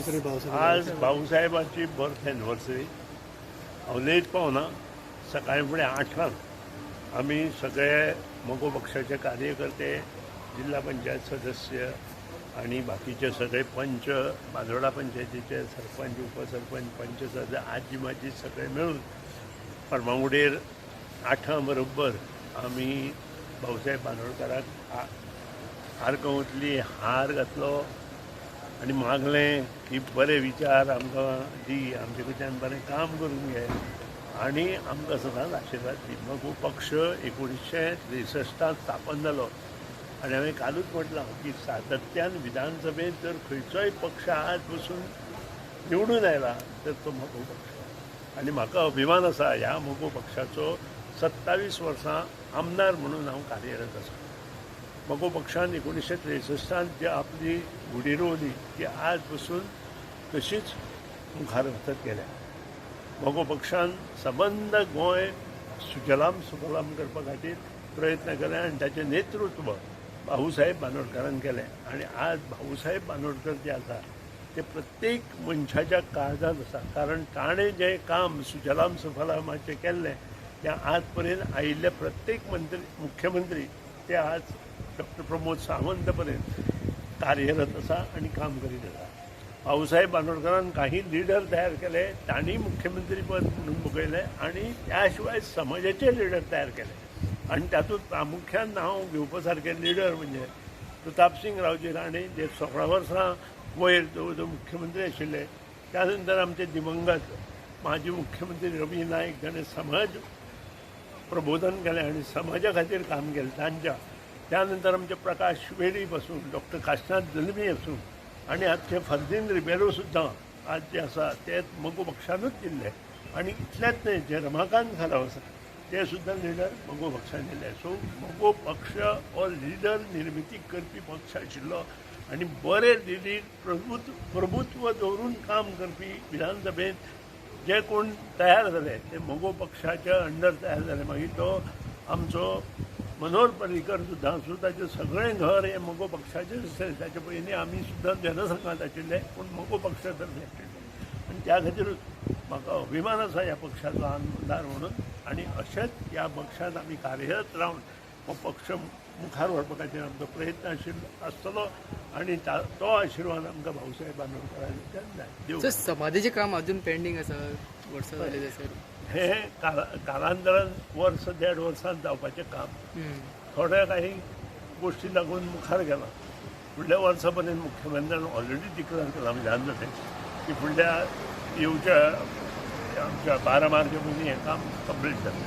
आज भाऊसाहेबांची birth anniversary हांव late पावना सकाळी फुडें 8 आमी सगळे मगो पक्षाचे कार्यकर्ते जिल्हा पंचायत सदस्य आणि बाकीचे सगळे पंच बांदोडा पंचायतीचे सरपंच उपसरपंच पंच सदस्य आजी माजी सगळे मिळून फर्मागुडयेर 8 बरोबर आमी भाऊसाहेब बांदोडकराक आर्गांवतली हार घातलो आणि मागलें की बरे विचार आमकां दी, आमचे कडच्यान बरें काम करून घे आणि आमकां सदांच आशिर्वाद दी. मगो पक्ष 1963 स्थापन जालो आणि हांवें कालूच म्हटलां की सातत्यान विधानसभेत जर खंयचोय पक्ष आज पसून निवडून आयला तर तो मगो पक्ष आणि म्हाका अभिमान आसा ह्या मगो पक्षाचो 27 वर्सां आमदार म्हणून हांव कार्यरत आसा. मगो पक्षान 1963 जी आपली उडी रोवली ती आज पसून तशीच मुखार वचत गेल्या. मगो पक्षान सबंद गोंय सुजलाम सुफलाम करपा खातीर प्रयत्न केले आनी ताचें नेतृत्व भाऊसाहेब बांदोडकरान केलें आणि आज भाऊसाहेब बांदोडकर जे आसा ते प्रत्येक मनशाच्या काळजांत आसा. कारण ताणें जें काम सुजलाम सुफलामाचें केल्लें तें आज पर्यंत आयिल्ले प्रत्येक मुख्यमंत्री ते आज डॉक्टर प्रमोद सावंत पर्यंत कार्यरत आसा आणि काम करीत आसा. भाऊसाहेब बांदोडकरान काही लिडर तयार केले, तांणी मुख्यमंत्री पद म्हणून भोगयलें आणि त्या शिवाय समाजाचे लिडर तयार केले आणि तातूंत प्रामुख्यान नांव घेवपा सारके लिडर म्हणजे प्रतापसिंग रावजी राणे जे 16 वर्सां वयर जवळ जवळ मुख्यमंत्री आशिल्ले. त्यानंतर आमचे दिवंगत माजी मुख्यमंत्री रवी नायक जाणें समाज प्रबोधन केलें आणि समाजा खातीर काम केलें तांच्या. त्यानंतर आमचे प्रकाश वेळी पासून डॉक्टर काशनाथ जल्मी आसूं आणि आजचे फर्दीन रिबेरो सुद्दां आज जे आसा ते मगो पक्षानूच दिल्ले आणि इतलेंच न्हय जे रमाकांत खालाव आसा ते सुद्दां लिडर मगो पक्षान दिले. सो मगो पक्ष हो लिडर निर्मिती करपी पक्ष आशिल्लो आणि बरे प्रभुत्व दवरून काम करपी विधानसभेत जे कोण तयार जाले ते मगो पक्षाच्या अंडर तयार जाले. मागीर तो आमचो मनोहर पर्रीकर सुद्दां आसूं ताचें सगळें घर हे मगो पक्षाचें आसलें. ताचे पयलीं आमी सुद्दां जनसंघात आशिल्ले पूण मगो पक्षा तर्फे आशिल्ले आनी त्या खातीर म्हाका अभिमान आसा ह्या पक्षाचो आमदार म्हणून आणि अशेंच ह्या पक्षांत आमी कार्यरत रावन हो पक्ष मुखार व्हरपा खातीर आमचो प्रयत्न आसतलो आणि तो आशिर्वाद आमकां भाऊसाहेब बांदोडकरांच्यान जाय. समाजाचें काम अजून पेंडींग आसा वर्सां जाली सर. हे कालांतरान वर्स 1.5 वर्सांत जावपाचें काम थोड्या काही गोष्टी लागून मुखार गेला. फुडल्या वर्सा पर्यंत मुख्यमंत्र्यान ऑलरेडी डिक्लेअर केला विधानसभेत की फुडल्या येवच्या आमच्या 12 मार्च पयलीं हें काम कंप्लीट जातलें.